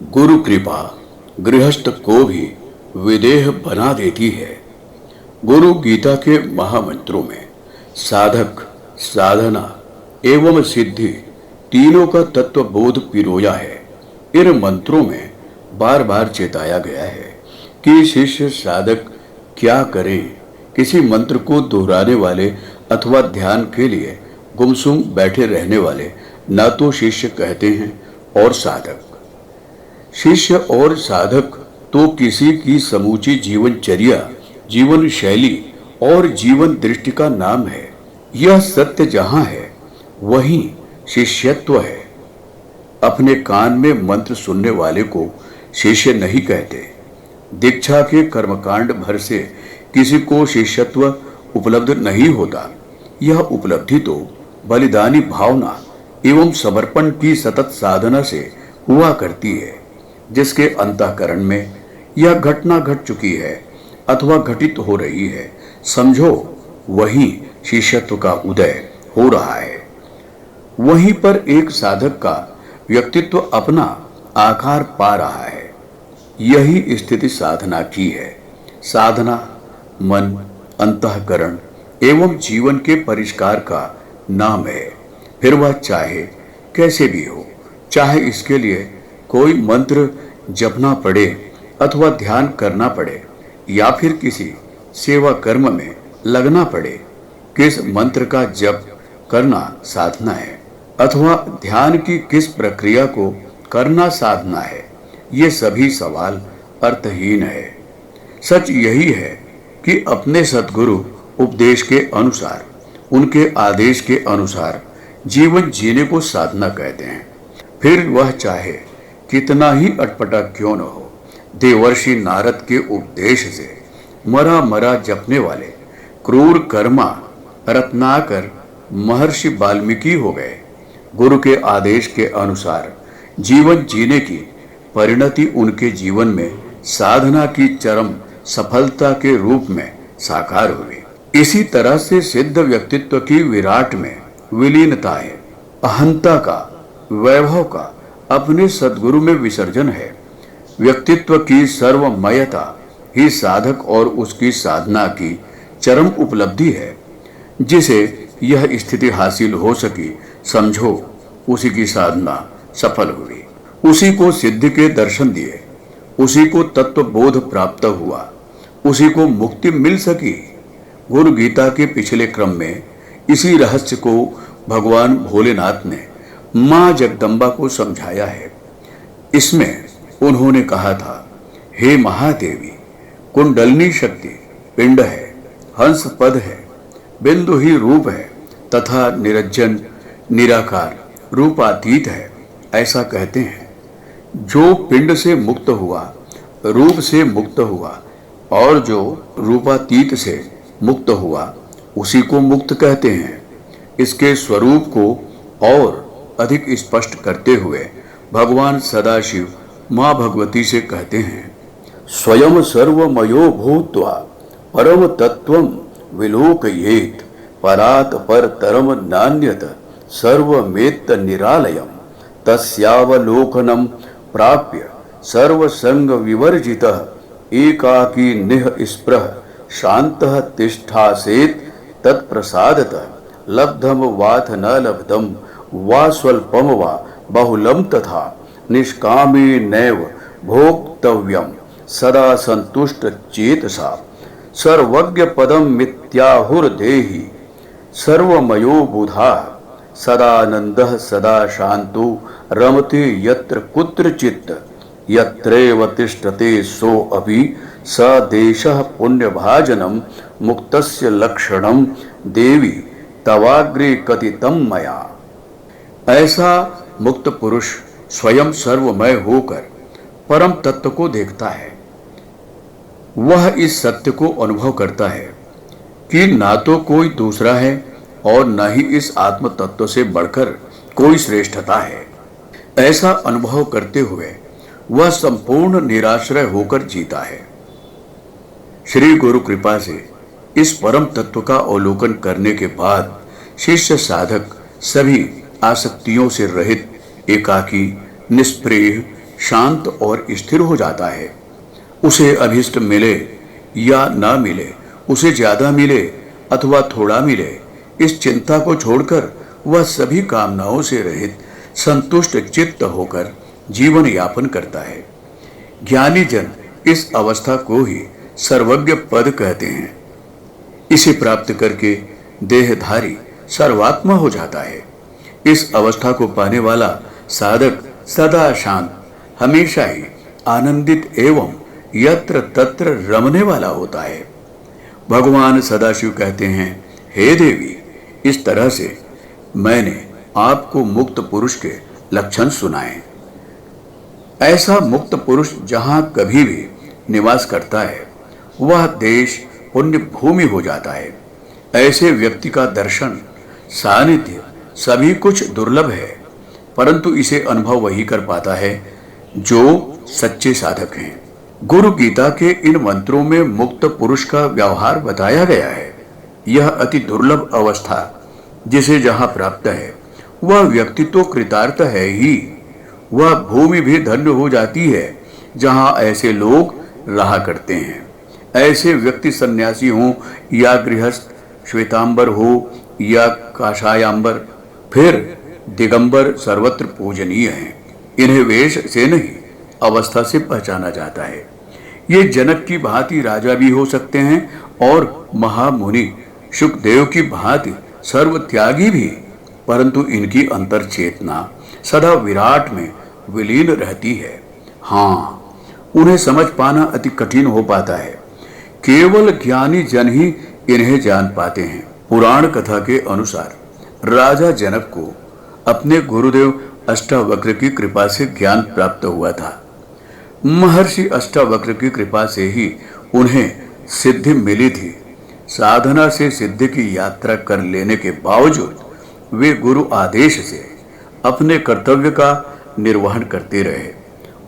गुरु कृपा गृहस्थ को भी विदेह बना देती है। गुरु गीता के महामंत्रों में साधक, साधना एवं सिद्धि तीनों का तत्व बोध पिरोया है। इन मंत्रों में बार बार चेताया गया है कि शिष्य साधक क्या करे। किसी मंत्र को दोहराने वाले अथवा ध्यान के लिए गुमसुम बैठे रहने वाले न तो शिष्य कहते हैं और साधक। शिष्य और साधक तो किसी की समूची जीवनचर्या, जीवन शैली और जीवन दृष्टि का नाम है। यह सत्य जहां है वहीं शिष्यत्व है। अपने कान में मंत्र सुनने वाले को शिष्य नहीं कहते। दीक्षा के कर्मकांड भर से किसी को शिष्यत्व उपलब्ध नहीं होता। यह उपलब्धि तो बलिदानी भावना एवं समर्पण की सतत साधना से हुआ करती है। जिसके अंतःकरण में यह घटना घट चुकी है अथवा घटित हो रही है, समझो वहीं शिष्यत्व का उदय हो रहा है। वहीं पर एक साधक का व्यक्तित्व अपना आकार पा रहा है। यही स्थिति साधना की है। साधना मन, अंतःकरण एवं जीवन के परिष्कार का नाम है। फिर वह चाहे कैसे भी हो, चाहे इसके लिए कोई मंत्र जपना पड़े अथवा ध्यान करना पड़े या फिर किसी सेवा कर्म में लगना पड़े। किस मंत्र का जप करना साधना है अथवा ध्यान की किस प्रक्रिया को करना साधना है, ये सभी सवाल अर्थहीन है। सच यही है कि अपने सद्गुरु उपदेश के अनुसार, उनके आदेश के अनुसार जीवन जीने को साधना कहते हैं। फिर वह चाहे कितना ही अटपटा क्यों न हो। देवर्षि नारद के उपदेश से मरा मरा जपने वाले क्रूर कर्मा रत्नाकर महर्षि वाल्मीकि हो गए। गुरु के आदेश के अनुसार जीवन जीने की परिणति उनके जीवन में साधना की चरम सफलता के रूप में साकार हुई। इसी तरह से सिद्ध व्यक्तित्व की विराट में विलीनता है। अहंता का, वैभव का अपने सद्गुरु में विसर्जन है। व्यक्तित्व की सर्वमयता ही साधक और उसकी साधना की चरम उपलब्धि है। जिसे यह स्थिति हासिल हो सकी, समझो उसी की साधना सफल हुई। उसी को सिद्धि के दर्शन दिए, उसी को तत्व बोध प्राप्त हुआ, उसी को मुक्ति मिल सकी। गुरु गीता के पिछले क्रम में इसी रहस्य को भगवान भोलेनाथ ने मां जगदम्बा को समझाया है। इसमें उन्होंने कहा था, हे महादेवी, कुंडलनी शक्ति पिंड है, हंस पद है, बिंदु ही रूप है तथा निरंजन निराकार रूपातीत है। ऐसा कहते हैं। जो पिंड से मुक्त हुआ, रूप से मुक्त हुआ और जो रूपातीत से मुक्त हुआ, उसी को मुक्त कहते हैं। इसके स्वरूप को और अधिक स्पष्ट करते हुए भगवान सदाशिव मां भगवती से कहते हैं, स्वयं सर्वमयो भूत्वा परम तत्वं विलोकयेत परात परतरम नान्यत सर्वमेत्त निरालयम तस्यावलोकनम प्राप्य सर्वसंग विवर्जितः एकाकी निःस्पृह शान्तः तिष्ठासेत् तत्प्रसादतः लब्धम वाथ न लब्धम वा स्वल्पम वा बहुलम तथा निष्कामी नैव भोक्तव्यम सदा संतुष्ट चेतसा सर्वज्ञ पदम मिथ्याहुर्देहि सर्वमयो बुधा सदानंदः सदा शांतो रमते यत्र कुत्रचित् यत्रैव तिष्ठते सो अभि स देशः पुण्यभाजनम मुक्तस्य लक्षणम देवी तवाग्रे कथितं मया। ऐसा मुक्त पुरुष स्वयं सर्वमय होकर परम तत्व को देखता है। वह इस सत्य को अनुभव करता है कि ना तो कोई दूसरा है और न ही इस आत्म तत्व से बढ़कर कोई श्रेष्ठता है। ऐसा अनुभव करते हुए वह संपूर्ण निराश्रय होकर जीता है। श्री गुरु कृपा से इस परम तत्व का अवलोकन करने के बाद शिष्य साधक सभी आसक्तियों से रहित, एकाकी, निष्प्रिय, शांत और स्थिर हो जाता है। उसे अभिष्ट मिले या ना मिले, उसे ज्यादा मिले अथवा थोड़ा मिले, इस चिंता को छोड़कर वह सभी कामनाओं से रहित संतुष्ट चित्त होकर जीवन यापन करता है। ज्ञानी जन इस अवस्था को ही सर्वज्ञ पद कहते हैं। इसे प्राप्त करके देहधारी सर्वात्मा हो जाता है। इस अवस्था को पाने वाला साधक सदा शांत, हमेशा ही आनंदित एवं यत्र तत्र रमने वाला होता है। भगवान सदाशिव कहते हैं, हे देवी, इस तरह से मैंने आपको मुक्त पुरुष के लक्षण सुनाए। ऐसा मुक्त पुरुष जहां कभी भी निवास करता है वह देश पुण्य भूमि हो जाता है। ऐसे व्यक्ति का दर्शन, सानिध्य सभी कुछ दुर्लभ है, परंतु इसे अनुभव वही कर पाता है जो सच्चे साधक हैं। गुरु गीता के इन मंत्रों में मुक्त पुरुष का व्यवहार बताया गया है। यह अति दुर्लभ अवस्था जिसे जहां प्राप्त है वह व्यक्ति तो कृतार्थ है ही, वह भूमि भी धन्य हो जाती है जहां ऐसे लोग रहा करते हैं। ऐसे व्यक्ति सन्यासी हो या गृहस्थ, श्वेतांबर हो या काषायांबर, फिर दिगंबर सर्वत्र पूजनीय हैं। इन्हें वेश से नहीं, अवस्था से पहचाना जाता है। ये जनक की भांति राजा भी हो सकते हैं और महामुनि शुकदेव की भांति सर्व त्यागी भी, परंतु इनकी अंतर चेतना सदा विराट में विलीन रहती है। हाँ, उन्हें समझ पाना अति कठिन हो पाता है। केवल ज्ञानी जन ही इन्हें जान पाते हैं। पुराण कथा के अनुसार राजा जनक को अपने गुरुदेव अष्टावक्र की कृपा से ज्ञान प्राप्त हुआ था। महर्षि अष्टावक्र की कृपा से ही उन्हें सिद्धि मिली थी। साधना से सिद्धि की यात्रा कर लेने के बावजूद वे गुरु आदेश से अपने कर्तव्य का निर्वहन करते रहे।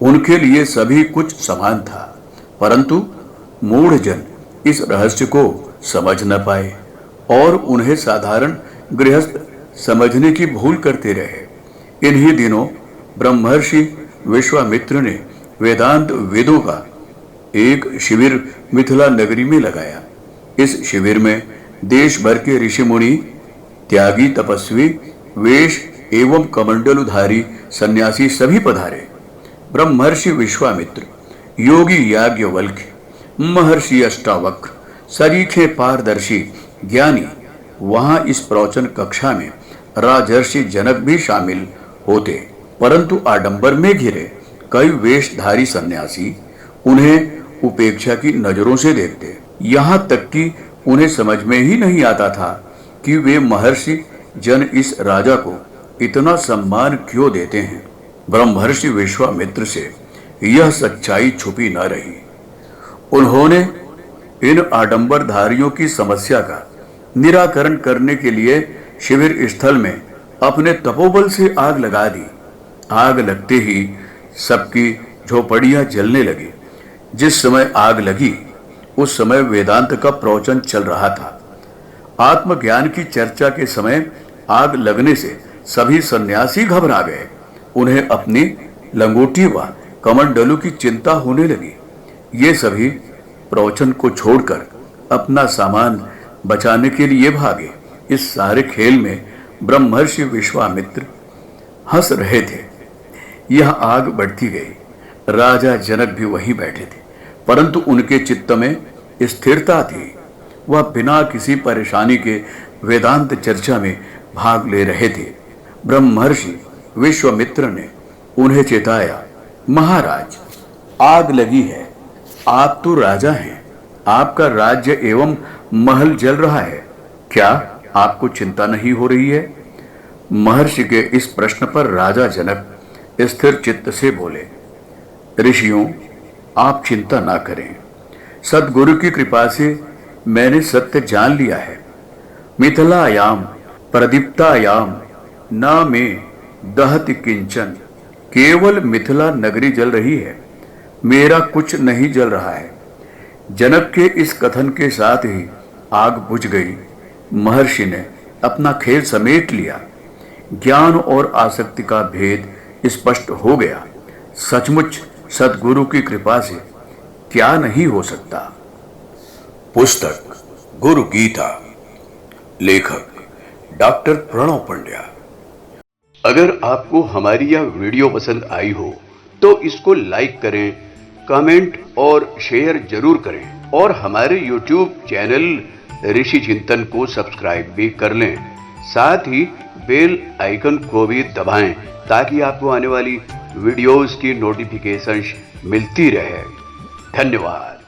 उनके लिए सभी कुछ समान था, परंतु मूढ़ जन इस रहस्य को समझ न पाए और उन्हें साधारण गृहस्थ समझने की भूल करते रहे। इन्हीं दिनों ब्रह्मर्षि विश्वामित्र ने वेदांत वेदों का एक शिविर मिथिला नगरी में लगाया। इस शिविर में देश भर के ऋषि मुनि, त्यागी, तपस्वी, वेश एवं कमंडलुधारी सन्यासी सभी पधारे। ब्रह्मर्षि विश्वामित्र, योगी याज्ञवल्क्य, महर्षि अष्टावक्र, सरीखे पारदर्शी ज्ञानी वहां इस प्रवचन कक्षा में राजर्षि जनक भी शामिल होते, परंतु आडंबर में घिरे कई वेशधारी सन्यासी उन्हें उपेक्षा की नजरों से देखते। यहां तक कि उन्हें समझ में ही नहीं आता था कि वे महर्षि जन इस राजा को इतना सम्मान क्यों देते हैं। ब्रह्मर्षि विश्वामित्र से यह सच्चाई छुपी न रही। उन्होंने इन आडंबरधारियों की समस्या का निराकरण करने के लिए शिविर स्थल में अपने तपोबल से आग लगा दी। आग लगते ही सबकी झोपड़ियां जलने लगी। जिस समय आग लगी उस समय वेदांत का प्रवचन चल रहा था। आत्मज्ञान की चर्चा के समय आग लगने से सभी सन्यासी घबरा गए। उन्हें अपनी लंगोटी व कमंडलू की चिंता होने लगी। ये सभी प्रवचन को छोड़कर अपना सामान बचाने के लिए भागे। इस सारे खेल में ब्रह्मर्षि विश्वामित्र हंस रहे थे। यह आग बढ़ती गई। राजा जनक भी वहीं बैठे थे, परंतु उनके चित्त में स्थिरता थी। वह बिना किसी परेशानी के वेदांत चर्चा में भाग ले रहे थे। ब्रह्मर्षि विश्वामित्र ने उन्हें चेताया, महाराज, आग लगी है। आप तो राजा हैं, आपका राज्य एवं महल जल रहा है, क्या आपको चिंता नहीं हो रही है? महर्षि के इस प्रश्न पर राजा जनक स्थिर चित्त से बोले, ऋषियों, आप चिंता ना करें। सद्गुरु की कृपा से मैंने सत्य जान लिया है। मिथिलायाम प्रदीप्तायाम न में दहति किंचन। केवल मिथिला नगरी जल रही है, मेरा कुछ नहीं जल रहा है। जनक के इस कथन के साथ ही आग बुझ गई। महर्षि ने अपना खेल समेट लिया। ज्ञान और आसक्ति का भेद स्पष्ट हो गया। सचमुच सदगुरु की कृपा से क्या नहीं हो सकता। पुस्तक गुरु गीता, लेखक डॉक्टर प्रणव पंड्या। अगर आपको हमारी यह वीडियो पसंद आई हो तो इसको लाइक करें, कमेंट और शेयर जरूर करें और हमारे YouTube चैनल ऋषि चिंतन को सब्सक्राइब भी कर लें। साथ ही बेल आइकन को भी दबाएं ताकि आपको आने वाली वीडियोस की नोटिफिकेशंस मिलती रहे। धन्यवाद।